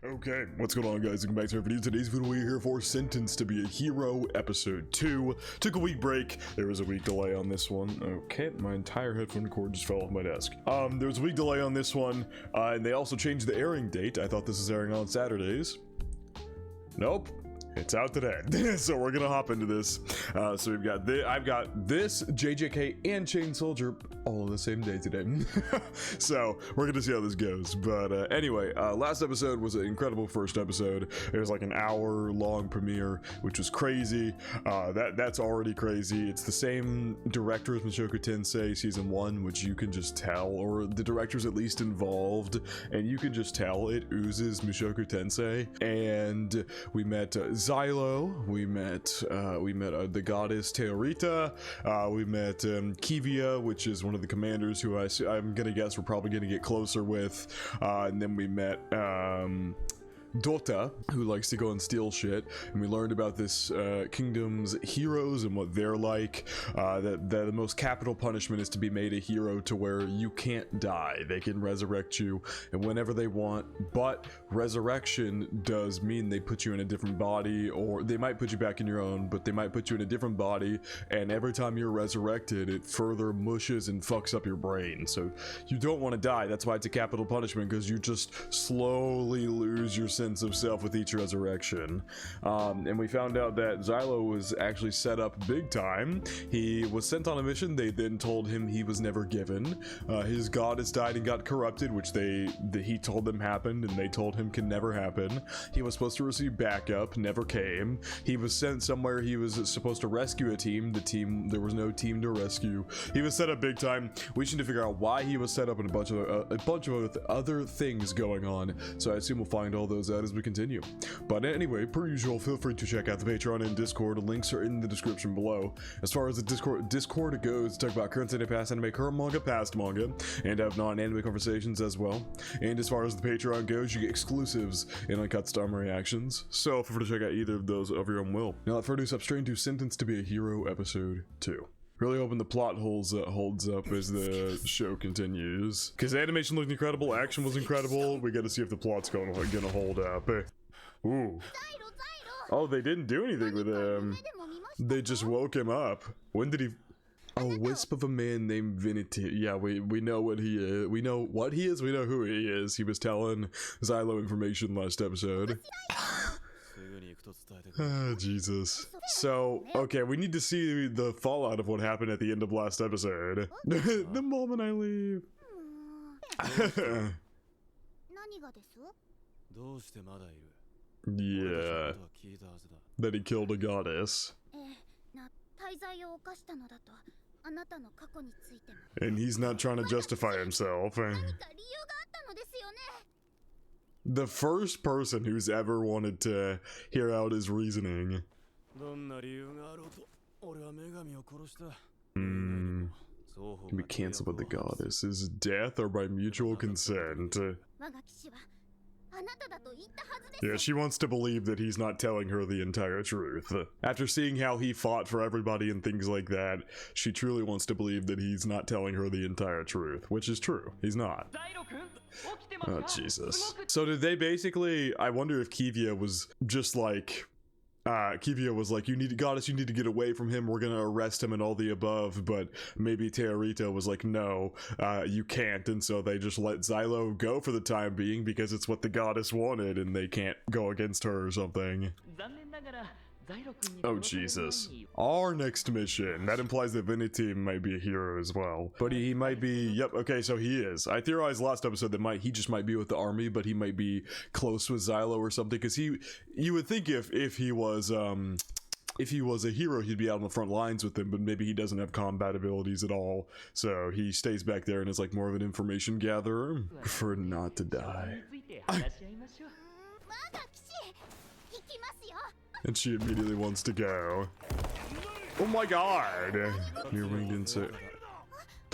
Okay, what's going on, guys? Welcome back to our video. Today's video we're here for Sentenced to be a Hero episode 2. Took a week break. There was a week delay on this one. Okay, my entire headphone cord just fell off my desk. There was a week delay on this one, and they also changed the airing date. I thought this was airing on Saturdays. Nope. It's out today. So we're gonna hop into this. So we've got I've got this, JJK, and Chain Soldier all on the same day today. So we're gonna see how this goes. But anyway, last episode was an incredible first episode. It was like an hour-long premiere, which was crazy. That's already crazy. It's the same director as Mushoku Tensei Season 1, which you can just tell, or the director's at least involved, and you can just tell it oozes Mushoku Tensei. And we met Xylo, we met the goddess TEORITTA, we met Kivia, which is one of the commanders who I'm gonna guess we're probably gonna get closer with, and then we met Dota, who likes to go and steal shit, and we learned about this kingdom's heroes and what they're like. That the most capital punishment is to be made a hero to where you can't die. They can resurrect you and whenever they want, but resurrection does mean they put you in a different body, or they might put you back in your own, but they might put you in a different body, and every time you're resurrected, it further mushes and fucks up your brain. So you don't want to die. That's why it's a capital punishment, because you just slowly lose your sense of self with each resurrection. And we found out that Xylo was actually set up big time. He was sent on a mission. They then told him he was never given. His goddess died and got corrupted, which he told them happened, and they told him can never happen. He was supposed to receive backup, never came. He was sent somewhere. He was supposed to rescue a team. There was no team to rescue. He was set up big time. We should figure out why he was set up and a bunch of other things going on. So I assume we'll find all those out as we continue. But anyway, per usual, feel free to check out the Patreon and Discord. Links are in the description below. As far as the Discord goes, talk about current anime, past anime, current manga, past manga, and have non-anime conversations as well. And as far as the Patreon goes, you get exclusives and uncut Star reactions. So feel free to check out either of those of your own will. Now, without further ado, straight into Sentenced to be a Hero episode 2. Really hoping the plot holds up as the show continues, because the animation looked incredible, action was incredible. We got to see if the plot's gonna hold up. Ooh. Oh, they didn't do anything with him. They just woke him up. When did he? A wisp of a man named Vinity. Yeah, we know what he is. We know what he is. We know who he is. He was telling Xylo information last episode. Oh, Jesus. So, okay, we need to see the fallout of what happened at the end of last episode. The moment I leave. Yeah. That he killed a goddess. And he's not trying to justify himself. The first person who's ever wanted to hear out his reasoning. Can be cancelled by the goddess. Is death or by mutual consent? Yeah, she wants to believe that he's not telling her the entire truth. After seeing how he fought for everybody and things like that, she truly wants to believe that he's not telling her the entire truth, which is true. He's not. Oh, Jesus. So did they basically, I wonder if Kivia was just like, Kivia was like, goddess, you need to get away from him, we're gonna arrest him and all the above, but maybe TEORITTA was like, no, you can't, and so they just let Xylo go for the time being because it's what the goddess wanted and they can't go against her or something. Oh, Jesus. Our next mission. That implies that Vinity might be a hero as well. But he might be, yep, okay, so he is. I theorized last episode that he just might be with the army, but he might be close with Xylo or something, because you would think if he was a hero, he'd be out on the front lines with him, but maybe he doesn't have combat abilities at all, so he stays back there and is like more of an information gatherer. Prefer not to die. And she immediately wants to go. Oh my god! You're winged insect.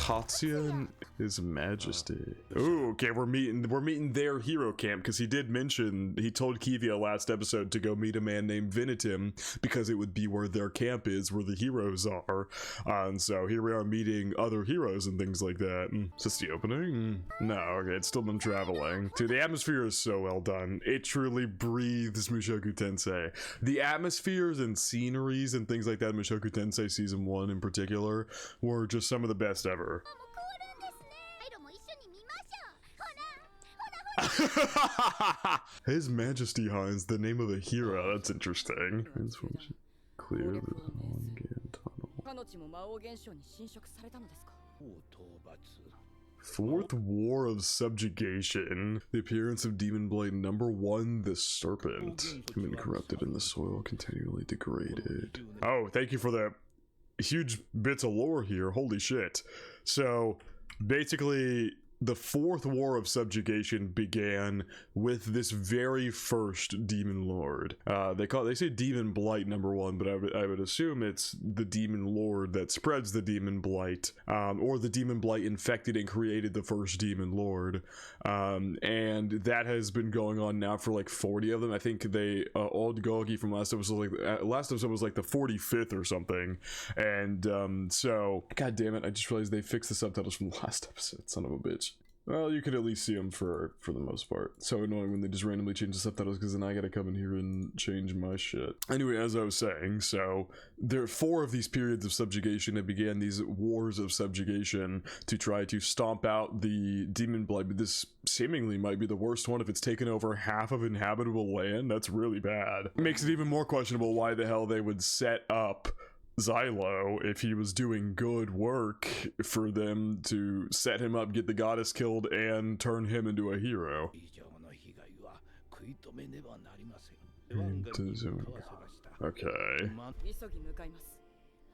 Tatsuya and His Majesty. Ooh, okay, we're meeting their hero camp, because he did mention, he told Kivia last episode to go meet a man named Vinitim because it would be where their camp is, where the heroes are. And so here we are meeting other heroes and things like that. Is this the opening? No, okay, it's still them traveling. Dude, the atmosphere is so well done. It truly breathes Mushoku Tensei. The atmospheres and sceneries and things like that in Mushoku Tensei Season 1 in particular were just some of the best ever. His Majesty Hines, the name of a hero. That's interesting. Transformation. Clear the tunnel. Fourth War of Subjugation. The appearance of Demon Blade #1, the Serpent. Been corrupted in the soil, continually degraded. Oh, thank you for that huge bits of lore here. Holy shit. So, basically, the Fourth War of Subjugation began with this very first Demon Lord. They say Demon Blight #1, but I would assume it's the Demon Lord that spreads the Demon Blight, or the Demon Blight infected and created the first Demon Lord. And that has been going on now for like 40 of them. I think they Old Gogi from last episode was like the 45th or something. And so, god damn it, I just realized they fixed the subtitles from the last episode, son of a bitch. Well, you could at least see them for the most part. So annoying when they just randomly change the subtitles, because then I gotta come in here and change my shit. Anyway, as I was saying, so there are 4 of these periods of subjugation that began these wars of subjugation to try to stomp out the Demon Blight, but this seemingly might be the worst one if it's taken over half of inhabitable land. That's really bad. It makes it even more questionable why the hell they would set up Xylo if he was doing good work for them to set him up, get the goddess killed, and turn him into a hero. Okay.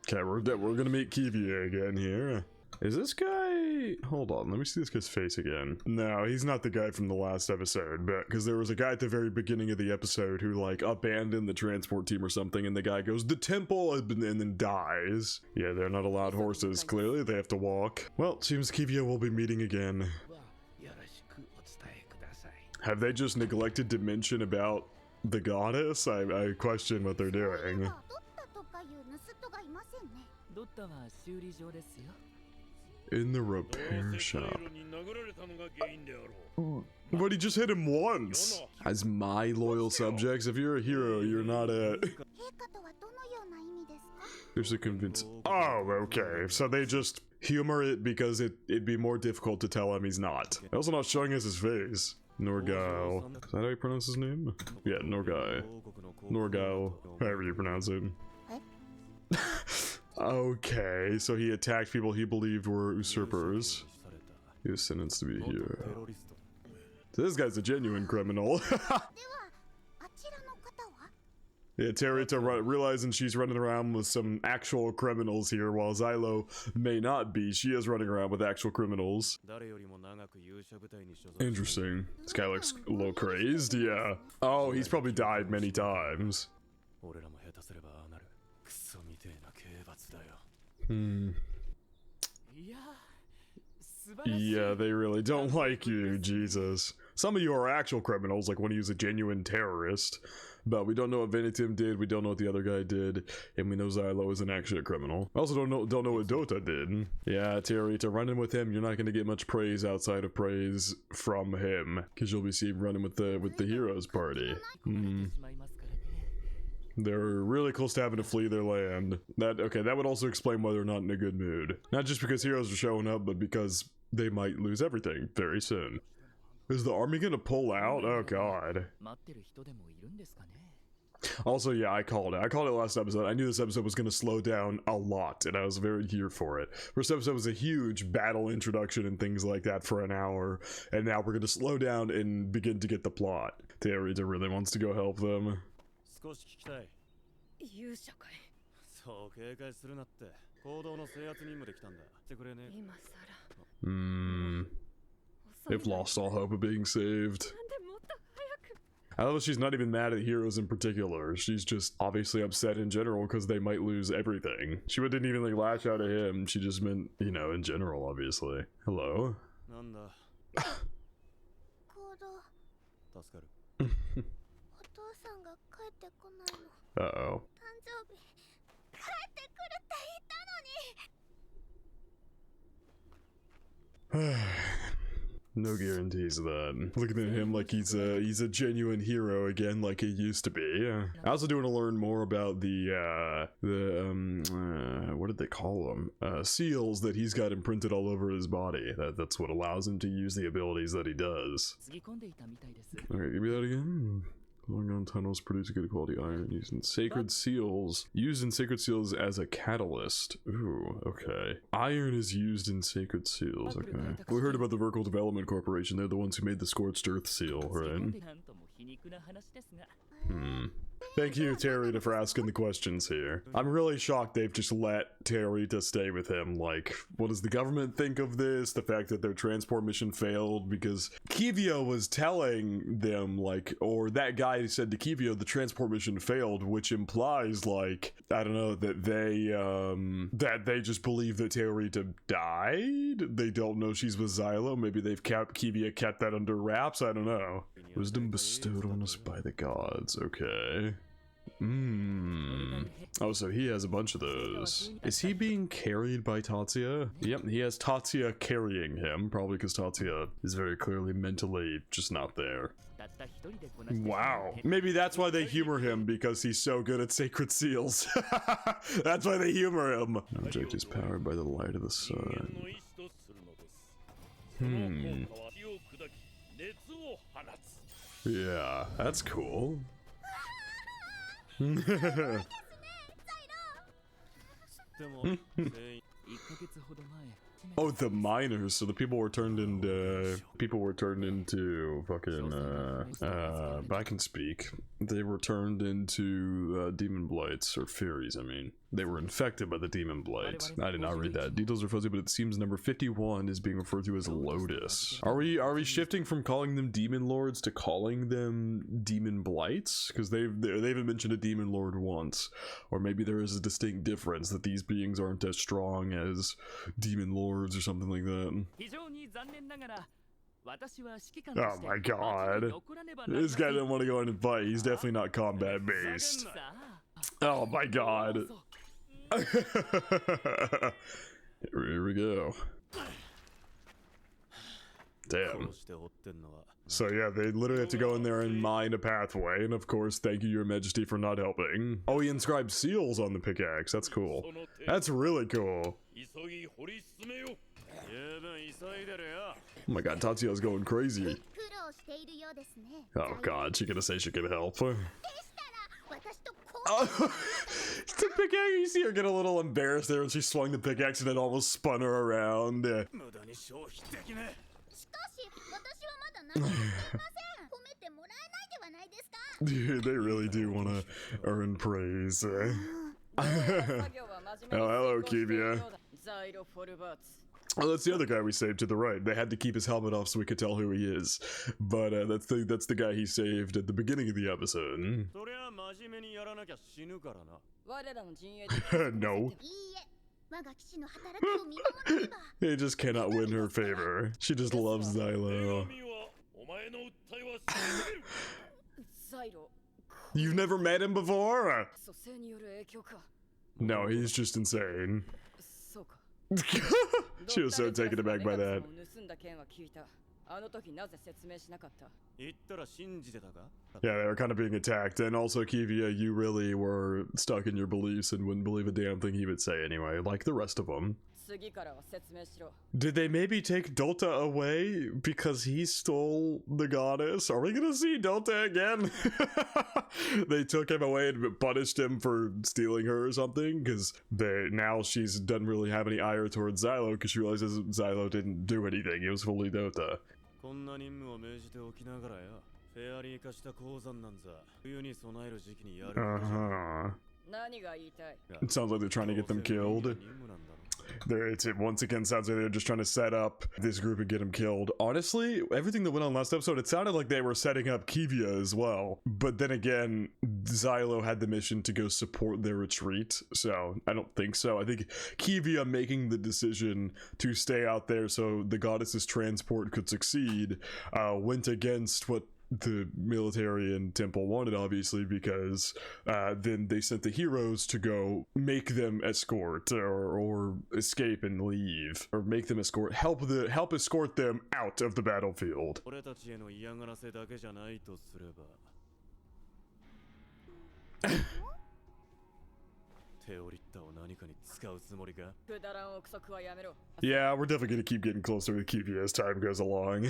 Okay, we're gonna meet Kivia again here. Is this guy... Hold on, let me see this guy's face again. No, he's not the guy from the last episode, but because there was a guy at the very beginning of the episode who like abandoned the transport team or something, and the guy goes, "The temple," and then dies. Yeah, they're not allowed horses. Clearly, they have to walk. Well, seems Kivia will be meeting again. Have they just neglected to mention about the goddess? I question what they're doing. In the repair shop. But he just hit him once. As my loyal subjects, if you're a hero, you're not a... There's a convince... Oh, okay. So they just humor it because it'd be more difficult to tell him he's not. They're also not showing us his face. Norgyle. Is that how you pronounce his name? Yeah, Norgyle. Norgyle. However you pronounce it. Okay, so he attacked people he believed were usurpers. He was sentenced to be a hero. This guy's a genuine criminal. Yeah, TEORITTA realizing she's running around with some actual criminals here, while Xylo may not be. She is running around with actual criminals. Interesting. This guy looks a little crazed, yeah. Oh, he's probably died many times. Yeah, they really don't like you, Jesus. Some of you are actual criminals, like when he's a genuine terrorist. But we don't know what Vinitim did, we don't know what the other guy did, and we know Xylo isn't actually a criminal. I also don't know what Dota did. Yeah, TEORITTA, running with him, you're not going to get much praise outside of praise from him, because you'll be seen running with the heroes party. They're really close to having to flee their land. That would also explain why they're not in a good mood. Not just because heroes are showing up, but because they might lose everything very soon. Is the army gonna pull out? Oh god. Also, yeah, I called it last episode. I knew this episode was gonna slow down a lot, and I was very here for it. First episode was a huge battle introduction and things like that for an hour, and now we're gonna slow down and begin to get the plot. TEORITTA really wants to go help them. They've lost all hope of being saved. I love she's not even mad at heroes in particular. She's just obviously upset in general because they might lose everything. She didn't even like lash out at him. She just meant, you know, in general, obviously. Hello? Uh-oh. No guarantees of that. Looking at him like he's a genuine hero again, like he used to be. I also do want to learn more about the what did they call them? Seals that he's got imprinted all over his body. That's what allows him to use the abilities that he does. Okay, give me that again. Long on tunnels produce good quality iron used in sacred seals. Used in sacred seals as a catalyst. Ooh, okay. Iron is used in sacred seals, okay. We heard about the Vertical Development Corporation. They're the ones who made the Scorched Earth seal, right? Thank you, TEORITTA, for asking the questions here. I'm really shocked they've just let TEORITTA stay with him. Like, what does the government think of this? The fact that their transport mission failed? Because Kivio was telling them, like, or that guy said to Kivio the transport mission failed, which implies, like, I don't know, that they just believe that TEORITTA died? They don't know she's with Xylo? Maybe Kivio kept that under wraps? I don't know. Wisdom bestowed on us by the gods, okay. Oh, so he has a bunch of those. Is he being carried by Tatsuya? Yep, he has Tatsuya carrying him, probably because Tatsuya is very clearly mentally just not there. Wow. Maybe that's why they humor him, because he's so good at sacred seals. That's why they humor him. Object is powered by the light of the sun. Yeah, that's cool. Oh, the miners. So the people were turned into fucking I can speak. They were turned into demon blights, or furies, I mean. They were infected by the demon blight. I did not read that. Details are fuzzy, but it seems number 51 is being referred to as Lotus. Are we shifting from calling them demon lords to calling them demon blights? Because they haven't mentioned a demon lord once. Or maybe there is a distinct difference that these beings aren't as strong as demon lords or something like that. Oh my god. This guy didn't want to go in and fight. He's definitely not combat based. Oh my god. Here we go. Damn. So yeah, they literally have to go in there and mine a pathway, and of course, thank you, Your Majesty, for not helping. Oh, he inscribed seals on the pickaxe. That's cool. That's really cool. Oh my god, Tatsuya's going crazy. Oh god, she gonna say she can help. Oh, the pickaxe, you see her get a little embarrassed there when she swung the pickaxe and it almost spun her around. Dude, they really do want to earn praise. Oh, hello, Kivia. Oh, that's the other guy we saved to the right. They had to keep his helmet off so we could tell who he is. But that's the guy he saved at the beginning of the episode. No. He just cannot win her favor. She just loves Xylo. You've never met him before? No, he's just insane. She was so taken aback by that. Yeah, they were kind of being attacked, and also Kivia, you really were stuck in your beliefs and wouldn't believe a damn thing he would say anyway, like the rest of them. Did they maybe take Dota away because he stole the goddess? Are we gonna see Dota again? They took him away and punished him for stealing her or something? Because now she doesn't really have any ire towards Xylo because she realizes Xylo didn't do anything. It was fully Dota. It sounds like they're trying to get them killed. It once again sounds like they're just trying to set up this group and get him killed. Honestly, everything that went on last episode, it sounded like they were setting up Kivia as well. But then again, Xylo had the mission to go support their retreat, so I don't think so. I think Kivia making the decision to stay out there so the goddess's transport could succeed went against what the military and temple wanted, obviously, because then they sent the heroes to go make them escort or escape and leave, or make them help escort them out of the battlefield. Yeah, we're definitely gonna keep getting closer to Kivia as time goes along.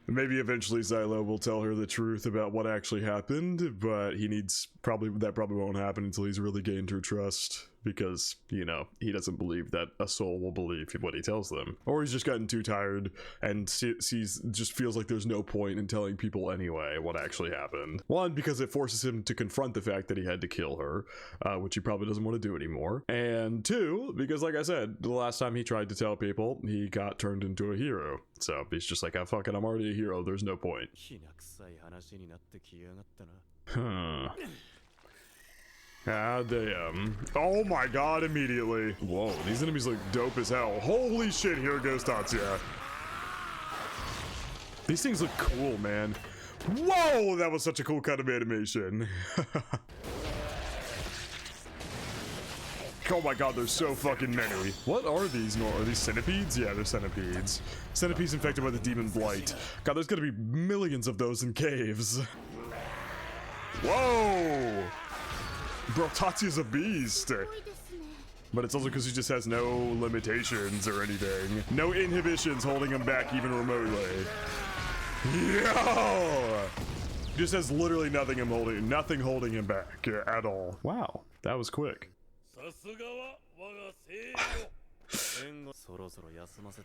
Maybe eventually Xylo will tell her the truth about what actually happened, but that probably won't happen until he's really gained her trust, because, you know, he doesn't believe that a soul will believe what he tells them. Or he's just gotten too tired and just feels like there's no point in telling people anyway what actually happened. One, because it forces him to confront the fact that he had to kill her, which he probably doesn't want to do anymore. And two, because like I said, the last time he tried to tell people, he got turned into a hero. So he's just like, oh, fuck it, I'm already a hero, there's no point. Huh. Ah, damn. Oh my god, immediately. Whoa, these enemies look dope as hell. Holy shit, here goes Tatsuya. These things look cool, man. Whoa, that was such a cool kind of animation. Oh my god, there's so fucking many. What are these? Are these centipedes? Yeah, they're centipedes. Centipedes infected by the demon blight. God, there's gonna be millions of those in caves. Whoa! Bro, Tatsuya's a beast. But it's also because he just has no limitations or anything. No inhibitions holding him back even remotely. Yo! He just has literally nothing holding him back at all. Wow, that was quick.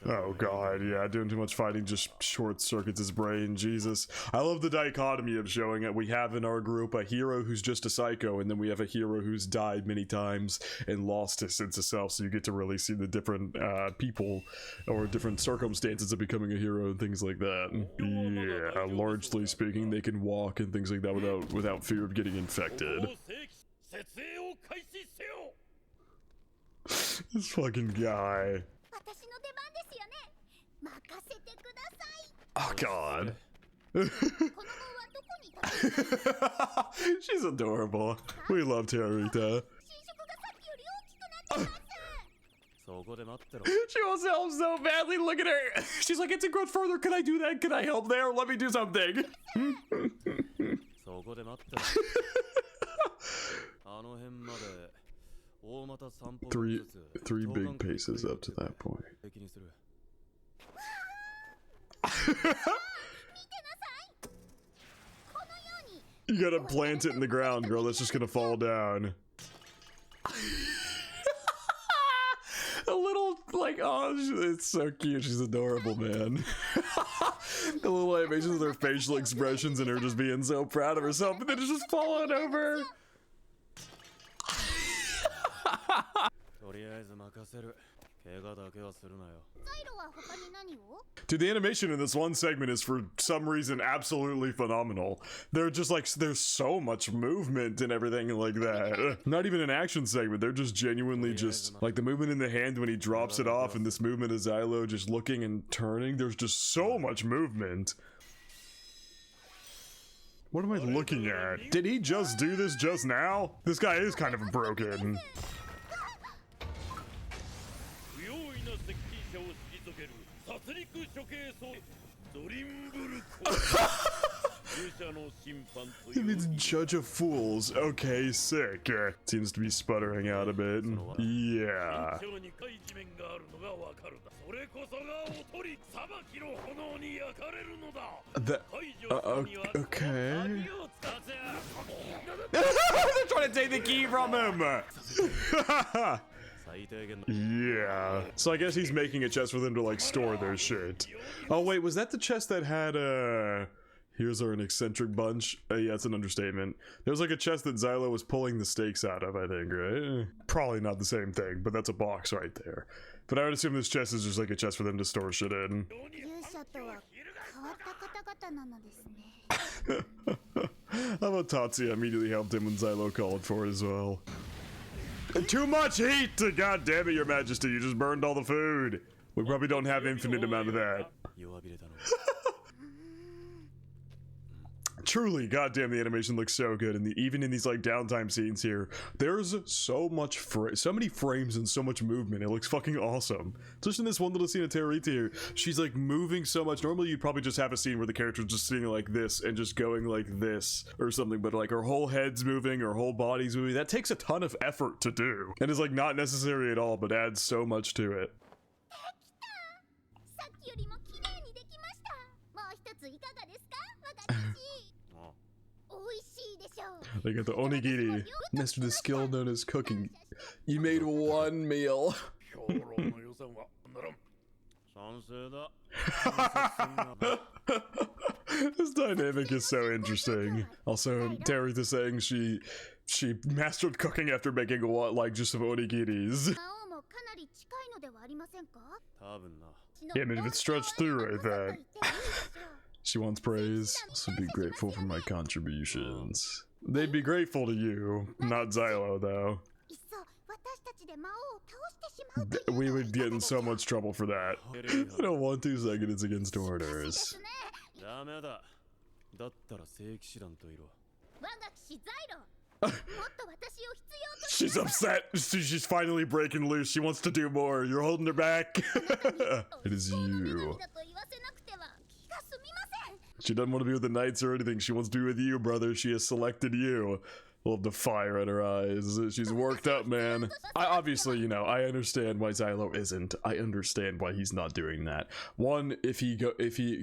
Oh god, yeah, doing too much fighting just short circuits his brain. Jesus. I love the dichotomy of showing it. We have in our group a hero who's just a psycho, and then we have a hero who's died many times and lost his sense of self, so you get to really see the different people or different circumstances of becoming a hero and things like that. Yeah, largely speaking, they can walk and things like that without fear of getting infected. This fucking guy. Oh god. She's adorable. We love TEORITTA. She wants to help so badly. Look at her. She's like, it's a growth further. Can I do that? Can I help there? Let me do something. Three big paces up to that point. You gotta plant it in the ground, girl. That's just gonna fall down. A little, like, oh, it's so cute. She's adorable, man. The little animations of her facial expressions and her just being so proud of herself, and then it's just falling over. Dude, the animation in this one segment is for some reason absolutely phenomenal. They're just like, there's so much movement and everything like that. Not even an action segment, they're just genuinely just like the movement in the hand when he drops it off, and this movement of Xylo just looking and turning. There's just so much movement. What am I looking at? Did he just do this just now? This guy is kind of broken. It means judge of fools. Okay, sick. Seems to be sputtering out a bit. Yeah. Okay. They're trying to take the key from him. Yeah. So I guess he's making a chest for them to like store their shit. Oh wait, was that the chest that had Here's our an eccentric bunch. Yeah, that's an understatement. There's like a chest that Xylo was pulling the stakes out of, I think, right? Probably not the same thing, but that's a box right there. But I would assume this chest is just like a chest for them to store shit in. How about Tatsuya immediately helped him when Xylo called for it as well. Too much heat! God damn it, your majesty, you just burned all the food. We probably don't have infinite amount of that. Truly, goddamn, the animation looks so good, and even in these like downtime scenes here, there's so many frames and so much movement. It looks fucking awesome. Just in this one little scene of TEORITTA here, she's like moving so much. Normally, you'd probably just have a scene where the character's just sitting like this and just going like this or something, but like her whole head's moving, her whole body's moving. That takes a ton of effort to do, and is like not necessary at all, but adds so much to it. They got the onigiri. Master the skill known as cooking. You made one meal. This dynamic is so interesting. Also, TEORITTA saying she mastered cooking after making like just some onigiris. Yeah, I mean, if it's stretched through right there. She wants praise. Also be grateful for my contributions. They'd be grateful to you, not Xylo though. We would get in so much trouble for that. I don't want to, second, it's against orders. She's upset. She's finally breaking loose. She wants to do more. You're holding her back. It is you. She doesn't want to be with the knights or anything. She wants to be with you, brother. She has selected you. Love the fire in her eyes. She's worked up, man. Obviously, you know, I understand why Xylo isn't. I understand why he's not doing that. One, if he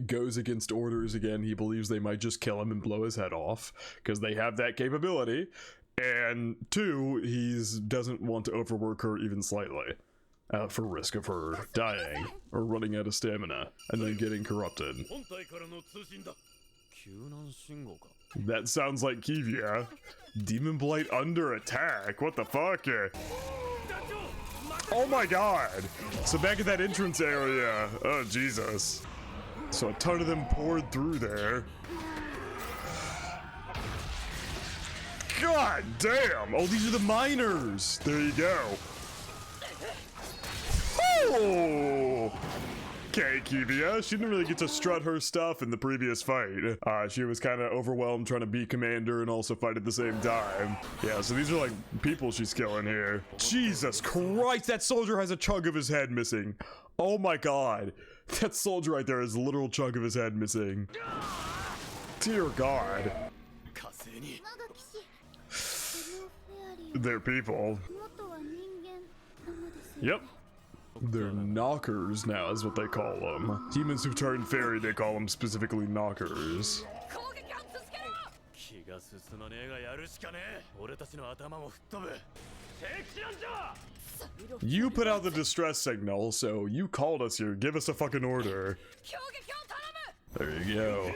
goes against orders again, he believes they might just kill him and blow his head off because they have that capability. And two, he doesn't want to overwork her even slightly. For risk of her dying or running out of stamina and then getting corrupted. That sounds like Kivia. Demon Blight under attack. What the fuck? Oh my god. So back at that entrance area. Oh Jesus. So a ton of them poured through there. God damn. Oh, these are the miners. There you go. Oh! Okay, Kivia. She didn't really get to strut her stuff in the previous fight. She was kind of overwhelmed trying to be commander and also fight at the same time. Yeah, so these are like people she's killing here. Jesus Christ, that soldier has a chunk of his head missing. Oh my god. That soldier right there has a literal chunk of his head missing. Dear God. They're people. Yep. They're knockers now is what they call them. Demons who turn fairy, they call them specifically knockers. You put out the distress signal, so you called us here. Give us a fucking order. There you go.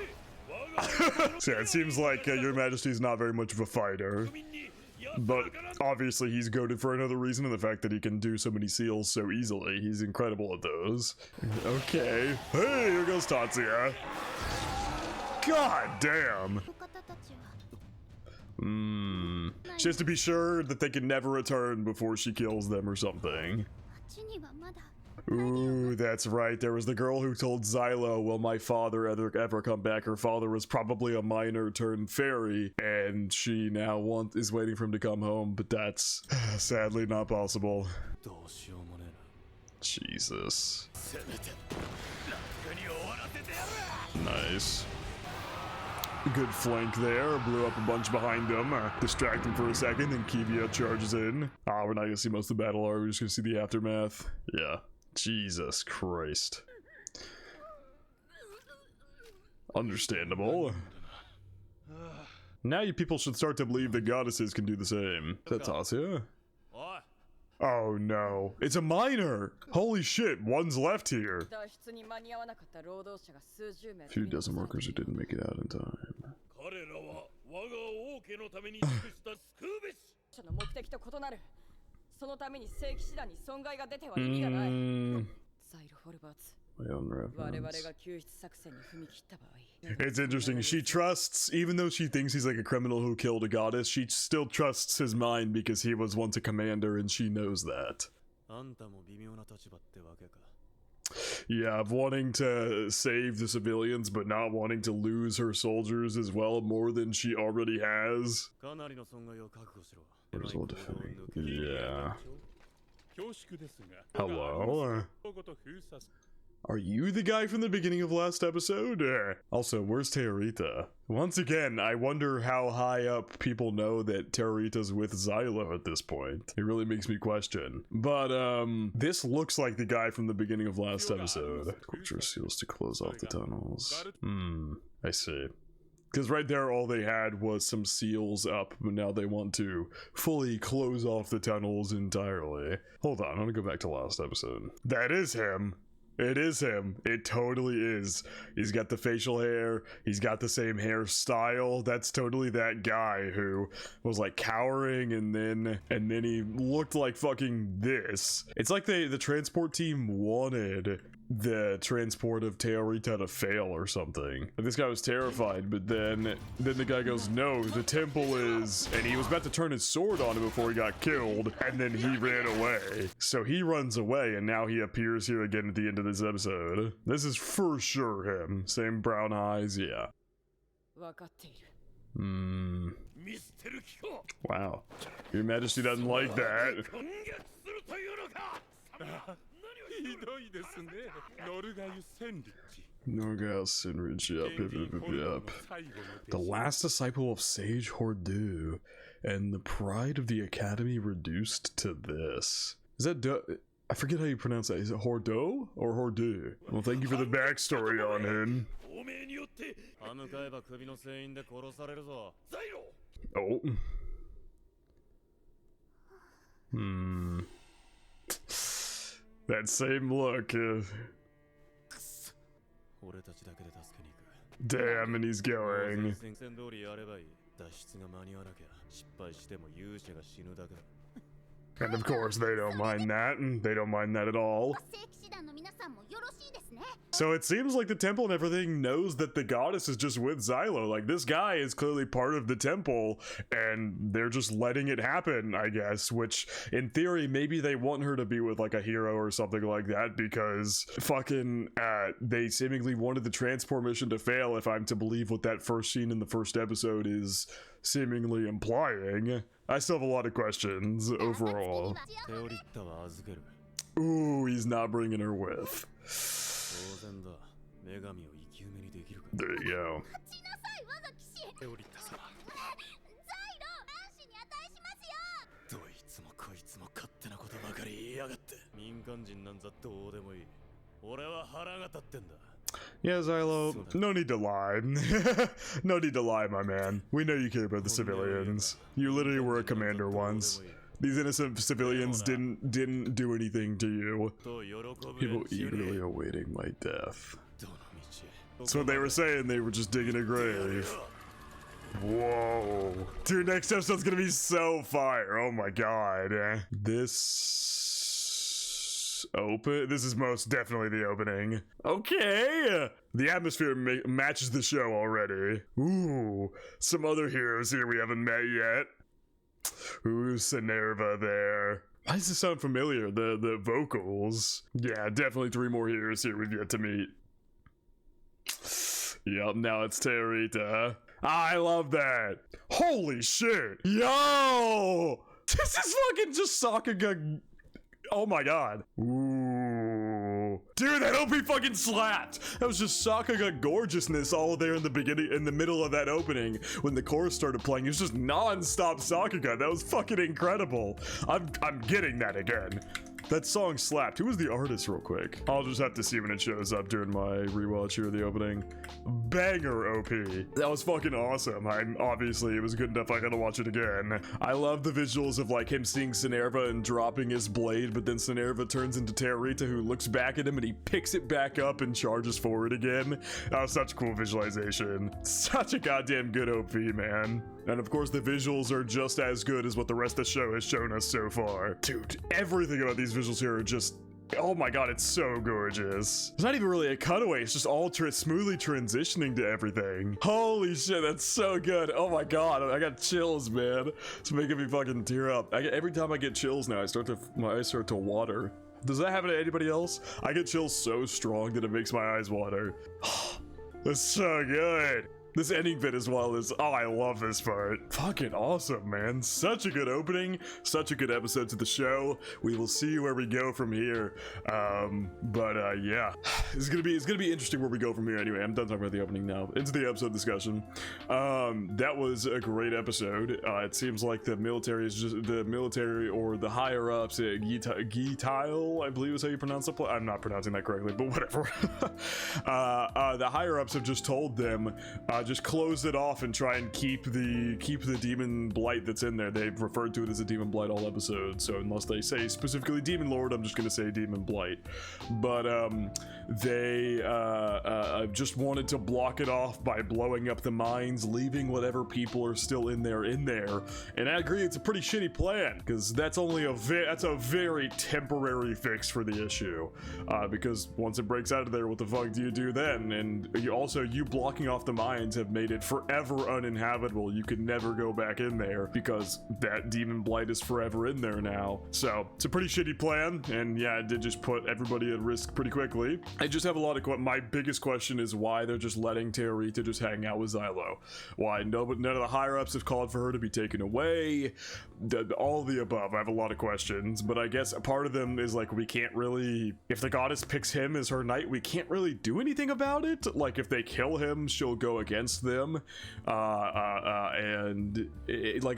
So yeah, it seems like your majesty's not very much of a fighter. But obviously he's goated for another reason, and the fact that he can do so many seals so easily. He's incredible at those. Okay. Hey, here goes Tatsuya. God damn. She has to be sure that they can never return before she kills them or something. Ooh, that's right. There was the girl who told Xylo, will my father ever come back? Her father was probably a miner turned fairy, and she now is waiting for him to come home, but that's sadly not possible. Jesus. Nice. Good flank there. Blew up a bunch behind him. Distract him for a second, and Kivia charges in. We're not gonna see most of the battle, are we? We're just gonna see the aftermath. Yeah. Jesus Christ. Understandable. Now you people should start to believe that goddesses can do the same. That's Asya. Oh no, it's a miner. Holy shit, one's left here. Few dozen workers who didn't make it out in time. My own reference. It's interesting. She trusts, even though she thinks he's like a criminal who killed a goddess, she still trusts his mind because he was once a commander and she knows that. Yeah, of wanting to save the civilians but not wanting to lose her soldiers as well more than she already has. Yeah. Hello? Are you the guy from the beginning of last episode? Also, where's TEORITTA? Once again, I wonder how high up people know that TEORITTA's with Xylo at this point. It really makes me question. But, this looks like the guy from the beginning of last episode. Culture seals to close off the tunnels. I see. Because right there, all they had was some seals up, but now they want to fully close off the tunnels entirely. Hold on, I'm gonna go back to last episode. That is him. It is him. It totally is. He's got the facial hair. He's got the same hairstyle. That's totally that guy who was like cowering and then he looked like fucking this. It's like the transport team wanted the transport of TEORITTA to fail or something. This guy was terrified, but then the guy goes, no, the temple is, and he was about to turn his sword on him before he got killed, and then he ran away. So he runs away, and now he appears here again at the end of this episode. This is for sure him. Same brown eyes, yeah. Wow. Your Majesty doesn't like that. Norgal Sinridge, yep. The last disciple of Sage Hordu, and the pride of the Academy reduced to this. Is that I forget how you pronounce that. Is it Hordo or Hordu? Well, thank you for the backstory on him. Oh. That same look. Damn, and he's going. And of course, they don't mind that, and they don't mind that at all. So it seems like the temple and everything knows that the goddess is just with Xylo. Like, this guy is clearly part of the temple, and they're just letting it happen, I guess. Which, in theory, maybe they want her to be with, like, a hero or something like that, because fucking, they seemingly wanted the transport mission to fail, if I'm to believe what that first scene in the first episode is seemingly implying. I still have a lot of questions overall. Ooh, he's not bringing her with. There you go. Yeah, Xylo, no need to lie. No need to lie, my man. We know you care about the civilians. You literally were a commander once. These innocent civilians didn't do anything to you. People eagerly awaiting my death. That's what they were saying. They were just digging a grave. Whoa. Dude, next episode's gonna be so fire. Oh my god. This is most definitely the opening. Okay. The atmosphere matches the show already. Ooh. Some other heroes here we haven't met yet. Ooh, Sinerva there. Why does this sound familiar? The vocals. Yeah, definitely 3 more heroes here we've yet to meet. Yep, now it's TEORITTA. I love that. Holy shit. Yo! This is fucking just Sakuga. Oh my god. Ooh. Dude, that OP fucking slapped. That was just Sakuga gorgeousness all there in the beginning, in the middle of that opening when the chorus started playing. It was just non-stop Sakuga. That was fucking incredible. I'm getting that again. That song slapped. Who was the artist real quick? I'll just have to see when it shows up during my rewatch here of the opening. Banger OP. That was fucking awesome. Obviously it was good enough I gotta watch it again. I love the visuals of like him seeing Sinerva and dropping his blade, but then Sinerva turns into TEORITTA, who looks back at him and he picks it back up and charges forward again. That was such a cool visualization. Such a goddamn good OP, man. And of course the visuals are just as good as what the rest of the show has shown us so far. Dude, everything about these visuals here are just, oh my god, it's so gorgeous. It's not even really a cutaway, it's just all smoothly transitioning to everything. Holy shit, that's so good. Oh my god, I got chills, man. It's making me fucking tear up. Every time I get chills now, my eyes start to water. Does that happen to anybody else? I get chills so strong that it makes my eyes water. That's so good. This ending bit as well is, oh, I love this part. Fucking awesome, man. Such a good opening, such a good episode to the show. We will see where we go from here. Yeah, it's gonna be interesting where we go from here. Anyway, I'm done talking about the opening now. Into the episode discussion. That was a great episode. It seems like the military is just the military or the higher ups. Gitile, I believe is how you pronounce it. I'm not pronouncing that correctly, but whatever. The higher ups have just told them. Just close it off and try and keep the demon blight that's in there. They've referred to it as a demon blight all episode, so unless they say specifically demon lord, I'm just gonna say demon blight. But they just wanted to block it off by blowing up the mines, leaving whatever people are still in there. And I agree, it's a pretty shitty plan, because that's only that's a very temporary fix for the issue. Because once it breaks out of there, what the fuck do you do then? And you blocking off the mines have made it forever uninhabitable. You can never go back in there because that demon blight is forever in there now. So it's a pretty shitty plan, and yeah, it did just put everybody at risk pretty quickly. I just have a lot of my biggest question is why they're just letting TEORITTA just hang out with Xylo. Why none of the higher ups have called for her to be taken away. All of the above. I have a lot of questions, but I guess a part of them is like, we can't really, if the goddess picks him as her knight, we can't really do anything about it. Like if they kill him, she'll go against them, like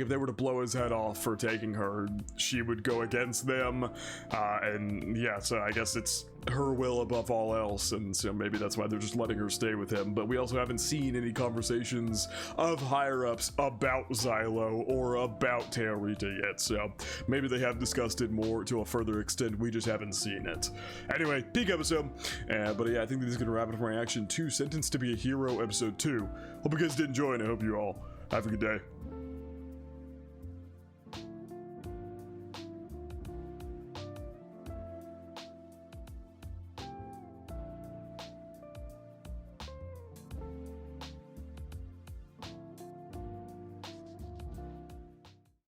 if they were to blow his head off for taking her, she would go against them, and yeah, so I guess it's her will above all else, and so maybe that's why they're just letting her stay with him. But we also haven't seen any conversations of higher ups about Xylo or about TEORITTA yet, so maybe they have discussed it more to a further extent, we just haven't seen it. Anyway, peak episode, but yeah, I think this is gonna wrap it up for my reaction to Sentenced to be a Hero episode 2. Hope you guys did enjoy, and I hope you all have a good day.